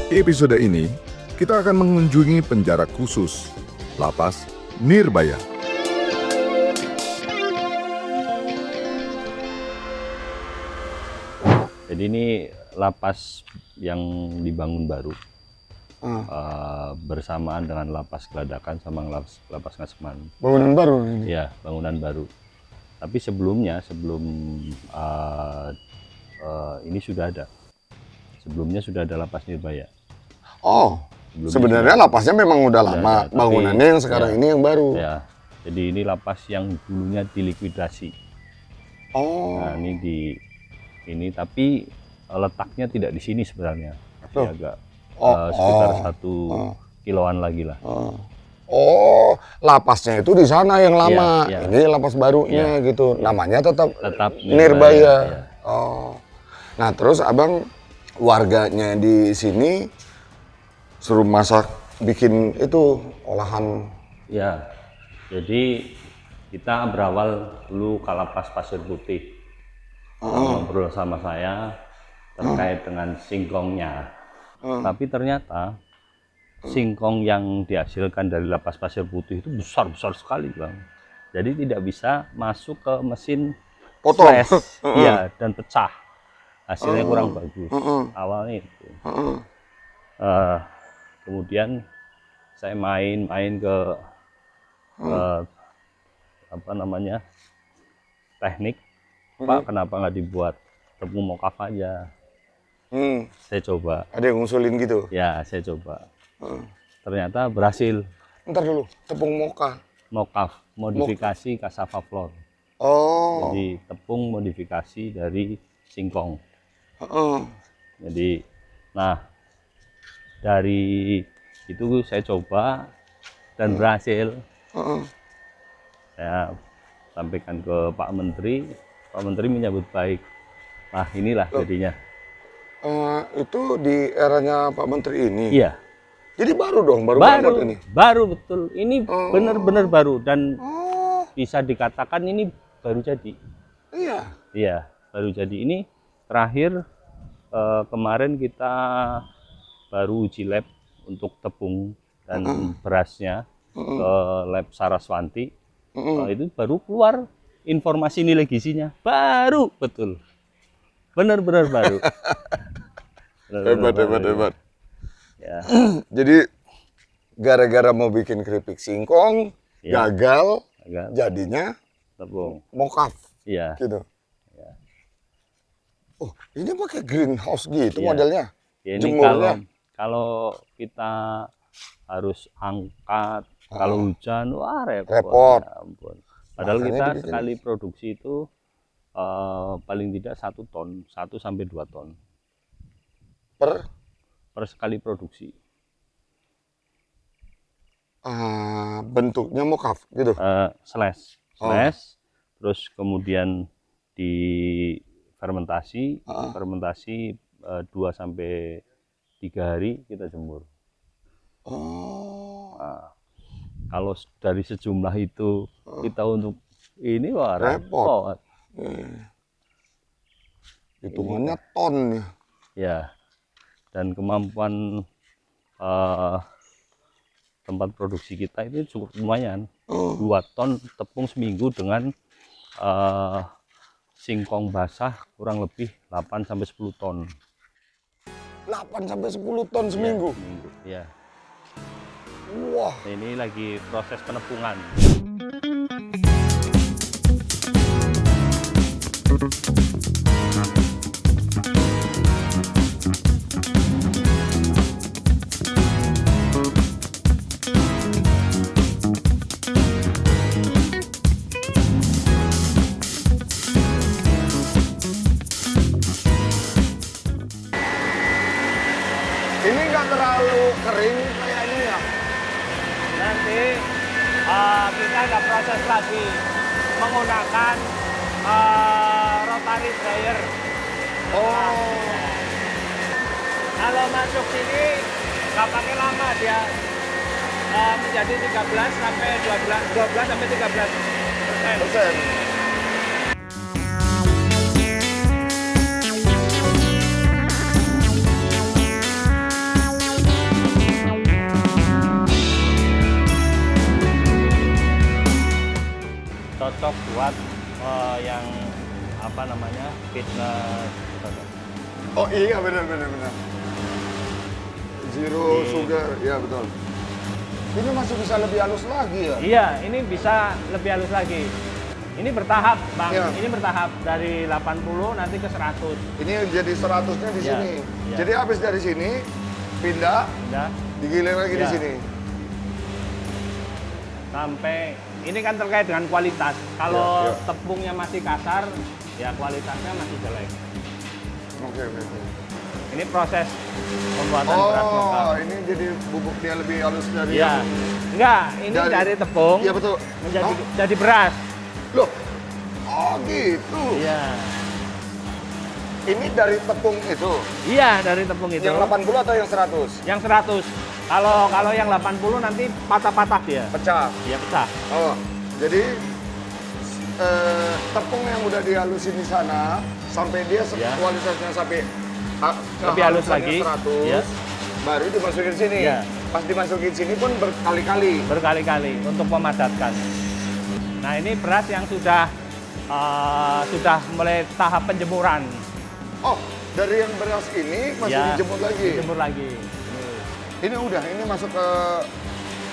Di episode ini, kita akan mengunjungi penjara khusus, Lapas Nirbaya. Jadi ini lapas yang dibangun baru, bersamaan dengan lapas Geladakan sama lapas Ngasman. Bangunan baru ini? Ya, bangunan baru. Tapi sebelum ini sudah ada. Sebelumnya sudah ada lapas Nirbaya. Oh, sebenarnya lapasnya memang udah lama, tapi, bangunannya yang sekarang ini yang baru. Ya, jadi ini lapas yang dulunya dilikuidasi. Oh. Nah, ini tapi letaknya tidak di sini sebenarnya, tapi agak sekitar 1 kiloan lagi lah. Oh, lapasnya itu di sana yang lama. Iya. Ini lapas barunya gitu. Namanya tetap Nirbaya. Nirbaya. Ya. Oh. Nah, terus Abang warganya di sini suruh masak, bikin itu olahan. Ya, jadi kita berawal dulu ke lapas Pasir Putih. Ngobrol sama saya terkait dengan singkongnya. Tapi ternyata singkong yang dihasilkan dari lapas Pasir Putih itu besar-besar sekali, Bang. Jadi tidak bisa masuk ke mesin Potong. Iya, dan pecah. Hasilnya kurang bagus. Awalnya itu. Kemudian saya main ke teknik. Pak, kenapa nggak dibuat tepung mokaf aja? Saya coba. Ada yang ngusulin gitu? Ya, saya coba. Ternyata berhasil. Ntar dulu, tepung Mokaf, modifikasi cassava flour. Oh. Jadi tepung modifikasi dari singkong. Jadi, nah dari itu saya coba dan berhasil. Saya sampaikan ke Pak Menteri. Pak Menteri menyambut baik. Nah, inilah jadinya. Itu di eranya Pak Menteri ini? Iya. Jadi baru dong, baru banget ini? Baru, betul. Ini benar-benar baru dan bisa dikatakan ini baru jadi. Iya? Iya, baru jadi. Ini terakhir kemarin kita baru uji lab untuk tepung dan berasnya ke lab Saraswanti. Itu baru keluar informasi nilai gizinya. Baru, betul. Benar-benar baru. Hebat. Ya. Jadi gara-gara mau bikin keripik singkong, gagal, jadinya Tepung. mokaf. Iya. Gitu. Ya. Oh, ini pakai greenhouse gitu Iya. modelnya. Ya, ini Jemurnya. kalau kita harus angkat, kalau hujan, wah Repot. Ya ampun. Padahal Makanya kita dibikin. sekali produksi itu paling tidak 1 ton, 1 sampai 2 ton per sekali produksi. Bentuknya mokaf gitu. Slash, terus kemudian di fermentasi 2 sampai 3 hari kita jemur. Nah, kalau dari sejumlah itu kita untuk ini wah repot. Hitungannya ton nih. Ya, dan kemampuan tempat produksi kita itu cukup lumayan. 2 ton tepung seminggu dengan singkong basah kurang lebih 8 sampai 10 ton. 8 sampai 10 ton seminggu. Ya. Wah. Ini lagi proses penepungan. Ini nggak terlalu kering kayak ini ya? Nanti kita ada proses lagi menggunakan rotary dryer. Kalau masuk sini nggak pakai lama, dia menjadi 13 sampai 12 sampai 13%. yang apa namanya fitness. Oh iya benar. Zero sugar, ya betul. Ini masih bisa lebih halus lagi ya? Iya, ini bisa lebih halus lagi. Ini bertahap, Bang. Iya. Ini bertahap dari 80 nanti ke 100. Ini jadi 100-nya di Iya, sini. iya. Jadi habis dari sini pindah, Udah digiling lagi di Iya. sini. sampai ini kan terkait dengan kualitas. Kalau Iya, iya. tepungnya masih kasar, ya kualitasnya masih jelek. Oke. Ini proses pembuatan beras lokal. Oh, ini jadi bubuk dia lebih halus dari Iya. yang... Enggak, ini dari tepung Iya betul. menjadi Oh, jadi beras. loh. Oh gitu. Iya. Ini dari tepung itu. Iya, dari tepung itu. Yang 80 atau yang 100? Yang 100. Kalau yang 80 nanti patah-patah dia. Pecah. Dia pecah. Oh, jadi tepung yang udah dihalusin di sana sampai dia Ya. kualitasnya sampai Lebih halus kehalusannya lagi. 100, Ya. baru dimasukin sini. Ya. Pas dimasukin sini pun berkali-kali. Berkali-kali untuk memadatkan. Nah, ini beras yang sudah mulai tahap penjemuran. Oh, dari yang beras ini masih Ya, dijemur lagi. Dijemur lagi. Ini udah, ini masuk ke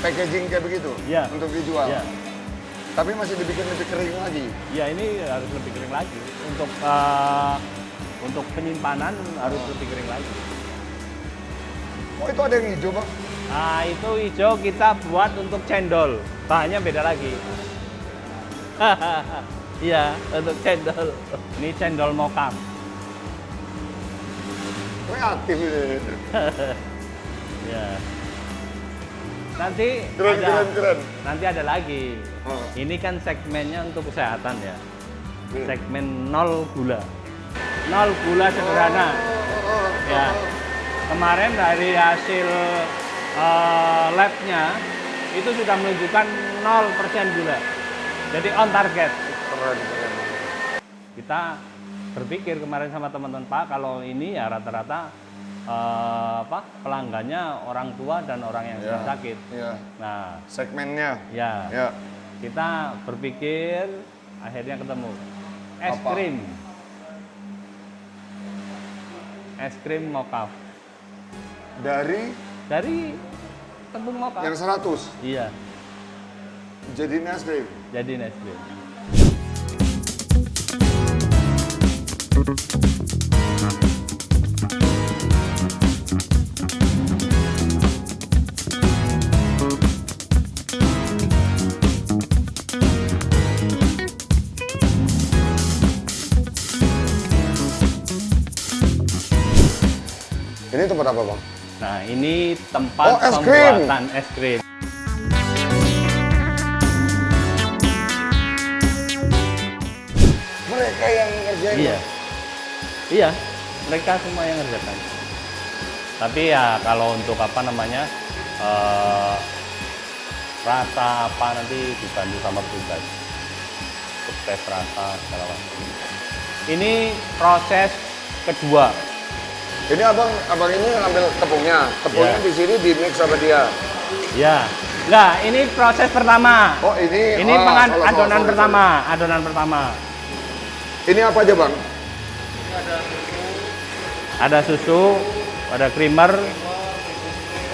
packaging kayak begitu Ya. untuk dijual. Ya. Tapi masih dibikin lebih kering lagi. Ya, ini harus lebih kering lagi. Untuk penyimpanan harus lebih kering lagi. Oh, itu ada yang hijau, Bang? Nah, itu hijau kita buat untuk cendol. Bahannya beda lagi. Iya, untuk cendol. Ini cendol mokam. Kreatif ini. Ya. Nanti Keren. Nanti ada lagi. Oh. Ini kan segmennya untuk kesehatan ya. Hmm. Segmen 0 gula. 0 gula sederhana. Ya. Kemarin dari hasil labnya itu sudah menunjukkan 0% gula. Jadi on target. Keren. Kita berpikir kemarin sama teman-teman Pak, kalau ini ya rata-rata pelanggannya orang tua dan orang yang sedang sakit. Iya. Nah, Segmennya. ya Ya. kita berpikir akhirnya ketemu es Apa? krim. Es krim mokaf Dari dari tepung mokaf. yang 100 Iya, jadi es krim. jadi es krim. Ini tempat apa, Bang? Nah, ini tempat Oh, es krim. pembuatan es krim. Mereka yang ngerjain. Iya. Iya, mereka semua yang ngerjakan. Tapi ya kalau untuk apa namanya rasa apa nanti dibantu sama petugas. Untuk tes rasa segala macam. Ini proses kedua. Ini abang ini ngambil tepungnya. Tepungnya Ya. di sini di mix sama dia. Ya. Enggak, ini proses pertama. Oh, ini. Ini adonan pertama, adonan pertama. Ini apa aja, Bang? Ada susu, ada creamer.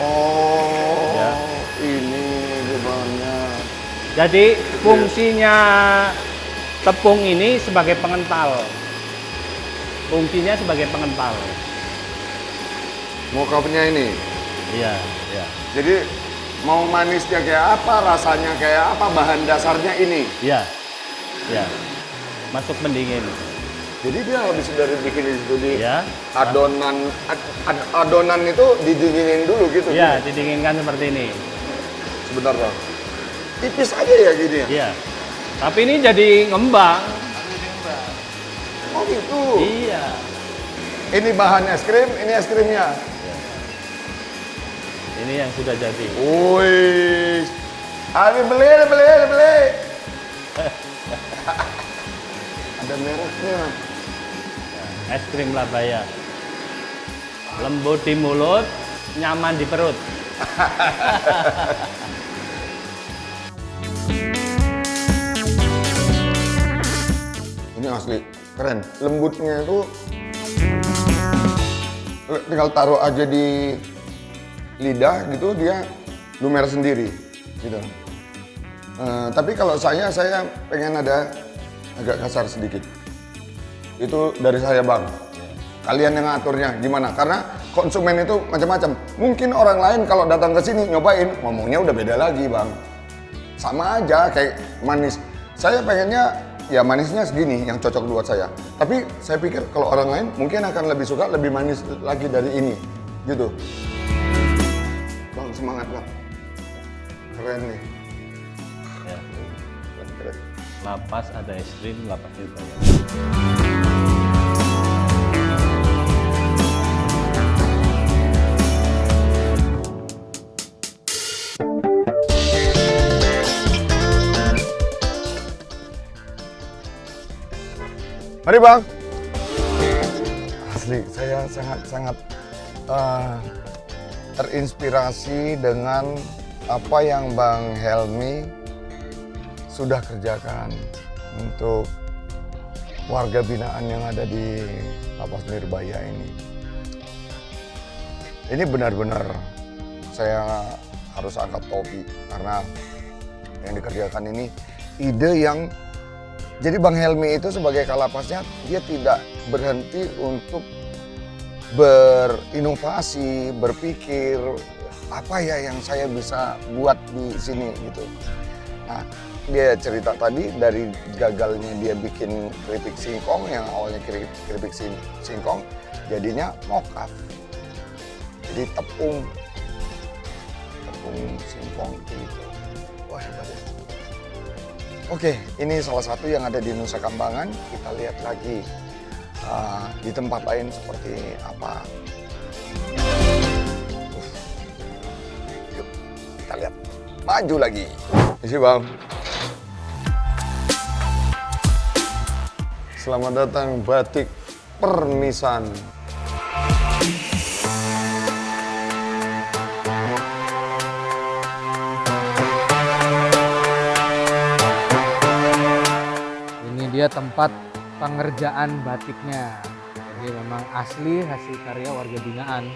Oh, Ya. ini bahannya. Jadi fungsinya tepung ini sebagai pengental. Fungsinya sebagai pengental. Mokapnya ini. Iya, iya. Jadi mau manisnya kayak apa, rasanya kayak apa, bahan dasarnya ini. Iya. Iya. Masuk pendingin. Jadi dia habis dari bikin itu di Ya. adonan itu didinginin dulu gitu. Iya, didinginkan seperti ini. Sebentar, Bang. Tipis aja ya gini ya? Iya. Tapi ini jadi ngembang. Oh gitu. Iya. Ini bahan es krim, ini es krimnya. Ini yang sudah jadi. Wih. Hari beli. Ada mereknya. Es krim Labaya. Lembut di mulut, nyaman di perut. Ini asli keren. Lembutnya itu tinggal taruh aja di lidah gitu, dia lumer sendiri gitu. Tapi kalau saya pengen ada agak kasar sedikit. Itu dari saya bang. Kalian yang ngaturnya gimana? Karena konsumen itu macam-macam. Mungkin orang lain kalau datang ke sini nyobain, ngomongnya udah beda lagi bang. Sama aja kayak manis. Saya pengennya ya manisnya segini yang cocok buat saya. Tapi saya pikir kalau orang lain mungkin akan lebih suka lebih manis lagi dari ini, gitu. Bang semangat bang. Keren nih. Ya. Keren. Lapas ada es krim, lapas itu banyak. Mari bang. Asli saya sangat terinspirasi dengan apa yang Bang Helmi sudah kerjakan untuk warga binaan yang ada di Lapas Nirbaya ini. Ini benar-benar saya harus angkat topi karena yang dikerjakan ini ide yang jadi Bang Helmi itu sebagai kalapasnya dia tidak berhenti untuk berinovasi, berpikir apa ya yang saya bisa buat di sini gitu. Nah, dia cerita tadi dari gagalnya dia bikin keripik singkong yang awalnya keripik singkong jadinya mokaf. Jadi tepung singkong gitu. Wah hebat ya. Oke, ini salah satu yang ada di Nusa Kambangan. Kita lihat lagi di tempat lain seperti apa. Yuk, kita lihat. Maju lagi. Isi bang. Selamat datang Batik Permisan. Dia tempat pengerjaan batiknya. Jadi memang asli hasil karya warga binaan.